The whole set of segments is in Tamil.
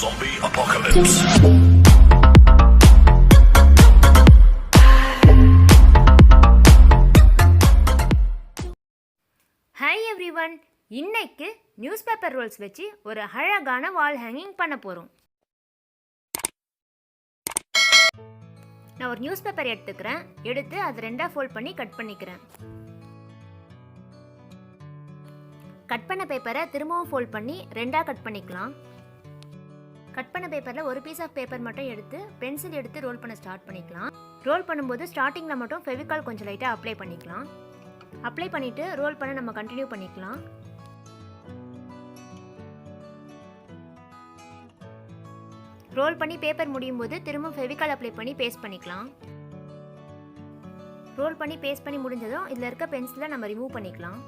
Zombie apocalypse. ஹாய் எவ்ரிவன், இன்னைக்கு நியூஸ் பேப்பர் ரோல்ஸ் வச்சு ஒரு அழகான வால் ஹேங்கிங் பண்ண போகிறோம். நான் ஒரு நியூஸ் பேப்பர் எடுத்துக்கிறேன். எடுத்து அதை ரெண்டாக ஃபோல்ட் பண்ணி கட் பண்ணிக்கிறேன். கட் பண்ண பேப்பரை திரும்பவும் ஃபோல்ட் பண்ணி ரெண்டாக கட் பண்ணிக்கலாம். கட் பண்ண பேப்பரில் ஒரு பீஸ் ஆஃப் பேப்பர் மட்டும் எடுத்து பென்சில் எடுத்து ரோல் பண்ண ஸ்டார்ட் பண்ணிக்கலாம். ரோல் பண்ணும்போது ஸ்டார்டிங்கில் மட்டும் ஃபெவிகால் கொஞ்சம் லைட்டாக அப்ளை பண்ணிக்கலாம். அப்ளை பண்ணிவிட்டு ரோல் பண்ண நம்ம கண்டினியூ பண்ணிக்கலாம். ரோல் பண்ணி பேப்பர் முடியும் போது திரும்ப ஃபெவிகால் அப்ளை பண்ணி பேஸ்ட் பண்ணிக்கலாம். ரோல் பண்ணி பேஸ்ட் பண்ணி முடிஞ்சதும் இதில் இருக்க பென்சிலை நம்ம ரிமூவ் பண்ணிக்கலாம்.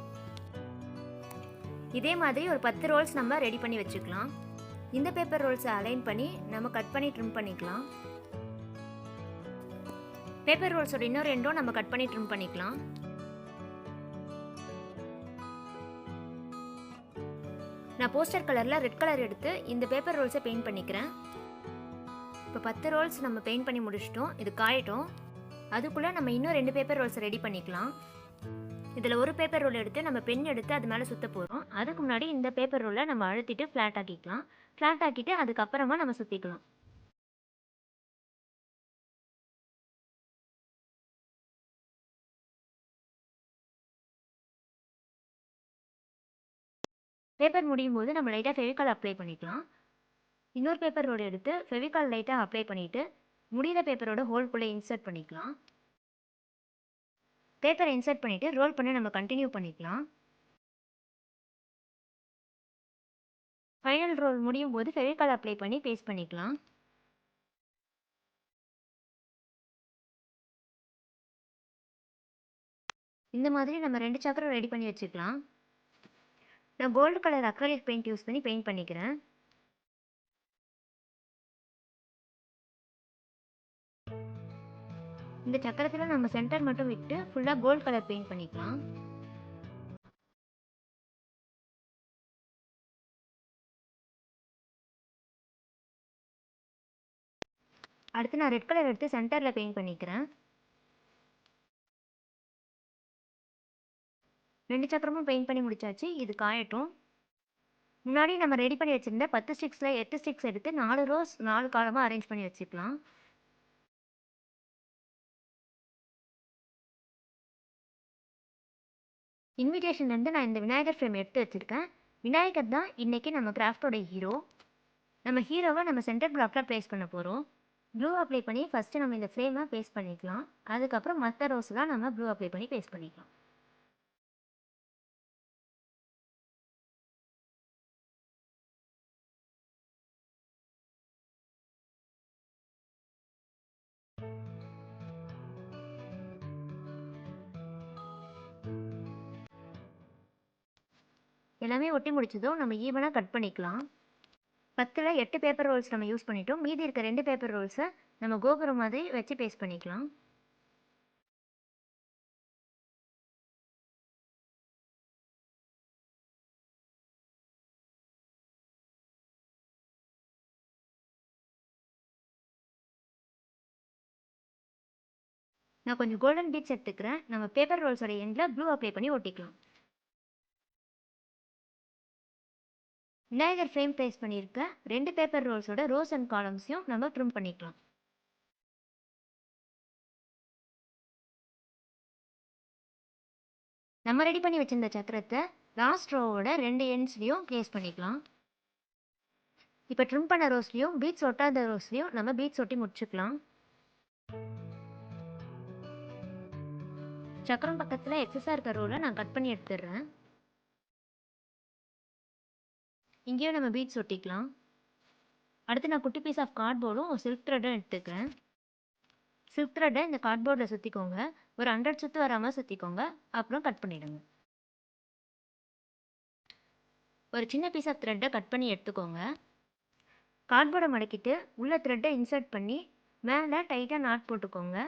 இதே மாதிரி ஒரு 10 ரோல்ஸ் நம்ம ரெடி பண்ணி வச்சுக்கலாம். இந்த பேப்பர் ரோல்ஸை அலைன் பண்ணி நம்ம கட் பண்ணி ட்ரிம் பண்ணிக்கலாம். பேப்பர் ரோல்ஸோட இன்னும் ரெண்டும் நம்ம கட் பண்ணி ட்ரிம் பண்ணிக்கலாம். நான் போஸ்டர் கலரில் ரெட் கலர் எடுத்து இந்த பேப்பர் ரோல்ஸை பெயிண்ட் பண்ணிக்கிறேன். இப்போ 10 ரோல்ஸ் நம்ம பெயிண்ட் பண்ணி முடிச்சிட்டோம். இது காயட்டும். அதுக்குள்ளே நம்ம இன்னும் 2 பேப்பர் ரோல்ஸை ரெடி பண்ணிக்கலாம். இதில் ஒரு பேப்பர் ரோல் எடுத்து நம்ம பென் எடுத்து அது மேலே சுற்ற போகிறோம். அதுக்கு முன்னாடி இந்த பேப்பர் ரோலை நம்ம அழுத்திட்டு ஃப்ளாட் ஆக்கிக்கலாம். ஃப்ளாட் ஆக்கிட்டு அதுக்கப்புறமா நம்ம சுற்றிக்கலாம். பேப்பர் முடியும் போது நம்ம லைட்டாக ஃபெவிகால் அப்ளை பண்ணிக்கலாம். இன்னொரு பேப்பர் ரோல் எடுத்து ஃபெவிகால் லைட்டாக அப்ளை பண்ணிவிட்டு முடிகிற பேப்பரோட ஹோல்குள்ளே இன்சர்ட் பண்ணிக்கலாம். பேப்பரை இன்சர்ட் பண்ணிவிட்டு ரோல் பண்ணி நம்ம கண்டினியூ பண்ணிக்கலாம். ஃபைனல் ரோல் முடியும் போது ஃபெவிகால் அப்ளை பண்ணி பேஸ்ட் பண்ணிக்கலாம். இந்த மாதிரி நம்ம 2 சக்கரம் ரெடி பண்ணி வச்சுக்கலாம். நான் gold colour acrylic paint use பண்ணி பெயிண்ட் பண்ணிக்கிறேன். இந்த சக்கரத்தில் நம்ம சென்டர் மட்டும் விட்டு ஃபுல்லாக கோல்டு கலர் பெயிண்ட் பண்ணிக்கலாம். அடுத்து நான் ரெட் கலர் எடுத்து சென்டரில் பெயிண்ட் பண்ணிக்கிறேன். 2 சக்கரமும் பெயிண்ட் பண்ணி முடிச்சாச்சு. இது காயட்டும். முன்னாடி நம்ம ரெடி பண்ணி வச்சுருந்த 10 ஸ்டிக்ஸில் 8 ஸ்டிக்ஸ் எடுத்து 4 ரோஸ் 4 காலமாக அரேஞ்ச் பண்ணி வச்சுக்கலாம். இன்விடேஷன்லேருந்து நான் இந்த விநாயகர் ஃப்ரேம் எடுத்து வச்சுருக்கேன். விநாயகர் தான் இன்றைக்கி நம்ம கிராஃப்டோட ஹீரோ. நம்ம ஹீரோவை நம்ம சென்டர் பிளாக்ல ப்ளேஸ் பண்ண போகிறோம். ப்ளூ அப்ளை பண்ணி ஃபஸ்ட்டு நம்ம இந்த ஃப்ரேமை பேஸ்ட் பண்ணிக்கலாம். அதுக்கப்புறம் மற்ற ரோஸ்லாம் நம்ம ப்ளூ அப்ளை பண்ணி பேஸ்ட் பண்ணிக்கலாம். எல்லாமே ஒட்டி முடிச்சதும் நம்ம ஈவனாக கட் பண்ணிக்கலாம். 10ல் 8 பேப்பர் ரோல்ஸ் நம்ம யூஸ் பண்ணிட்டோம். மீதி இருக்க 2 பேப்பர் ரோல்ஸை நம்ம கோபுரம் மாதிரி வச்சு பேஸ்ட் பண்ணிக்கலாம். நான் கொஞ்சம் கோல்டன் பீட்ஸ் எடுத்துக்கிறேன். நம்ம பேப்பர் ரோல்ஸோட எண்டில் ப்ளூ அப்ளை பண்ணி ஒட்டிக்கலாம். விநாயகர் ஃப்ரேம் பேஸ்ட் பண்ணியிருக்க 2 பேப்பர் ரோல்ஸோட ரோஸ் அண்ட் காலம்ஸையும் நம்ம ட்ரிம் பண்ணிக்கலாம். நம்ம ரெடி பண்ணி வச்சிருந்த சக்கரத்தை லாஸ்ட் ரோவோட 2 எண்ட்ஸ்லையும் ப்ளேஸ் பண்ணிக்கலாம். இப்போ ட்ரிம் பண்ண ரோஸ்லையும் பீட்ஸ் ஒட்டாத ரோஸ்லையும் நம்ம பீட்ஸ் ஒட்டி முடிச்சுக்கலாம். சக்கரம் பக்கத்தில் எக்ஸஸாக இருக்க ரோலை நான் கட் பண்ணி எடுத்துடுறேன். இங்கேயும் நம்ம பீட்ஸ் ஒட்டிக்கலாம். அடுத்து நான் குட்டி பீஸ் ஆஃப் கார்ட்போர்டும் ஒரு சில்க் த்ரெட்டும் எடுத்துக்கிறேன். சில்க் த்ரெட்டை இந்த கார்ட்போர்டில் சுற்றிக்கோங்க. ஒரு 100 சுற்று வராமல் சுற்றிக்கோங்க. அப்புறம் கட் பண்ணிவிடுங்க. ஒரு சின்ன பீஸ் ஆஃப் த்ரெட்டை கட் பண்ணி எடுத்துக்கோங்க. கார்ட்போர்டை மடக்கிட்டு உள்ள த்ரெட்டை இன்சர்ட் பண்ணி மேலே டைட்டாக நாட் போட்டுக்கோங்க.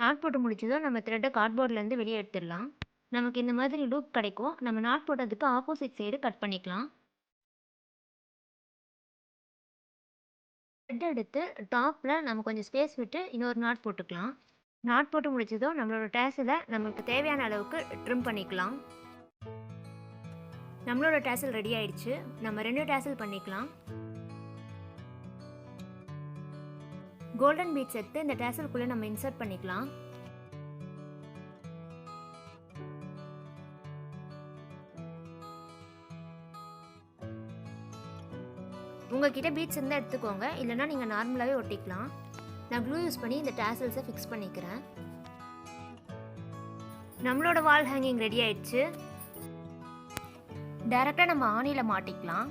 நாட் போட்டு முடிச்சதும் நம்ம த்ரெட்டை கார்ட்போர்ட்லேருந்து வெளியே எடுத்துடலாம். நமக்கு இந்த மாதிரி லூப் கிடைக்கும். நம்ம நாட் போட்டதுக்கு ஆப்போசிட் சைடு கட் பண்ணிக்கலாம். த்ரெட் எடுத்து டாப்பில் நம்ம கொஞ்சம் ஸ்பேஸ் விட்டு இன்னொரு நாட் போட்டுக்கலாம். நாட் போட்டு முடிச்சதும் நம்மளோட டேசலை நமக்கு தேவையான அளவுக்கு ட்ரிம் பண்ணிக்கலாம். நம்மளோட டேசல் ரெடி ஆயிடுச்சு. நம்ம 2 டேசல் பண்ணிக்கலாம். கோல்டன் பீட்ஸ் எடுத்து இந்த டேசலுக்குள்ளே நம்ம இன்சர்ட் பண்ணிக்கலாம். உங்ககிட்ட பீட்ஸ் இருந்தால் எடுத்துக்கோங்க, இல்லைனா நீங்கள் நார்மலாகவே ஒட்டிக்கலாம். நான் க்ளூ யூஸ் பண்ணி இந்த டேசல்ஸை ஃபிக்ஸ் பண்ணிக்கிறேன். நம்மளோட வால் ஹேங்கிங் ரெடி ஆயிடுச்சு. டைரெக்டாக நம்ம ஆணியில் மாட்டிக்கலாம்.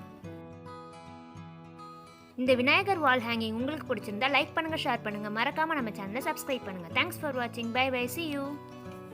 இந்த விநாயகர் வால் ஹேங்கிங் உங்களுக்கு பிடிச்சிருந்தா லைக் பண்ணுங்கள், ஷேர் பண்ணுங்கள், மறக்காமல் நம்ம சேனலை சப்ஸ்கிரைப் பண்ணுங்கள். தேங்க்ஸ் ஃபார் வாட்சிங். Bye bye, see you.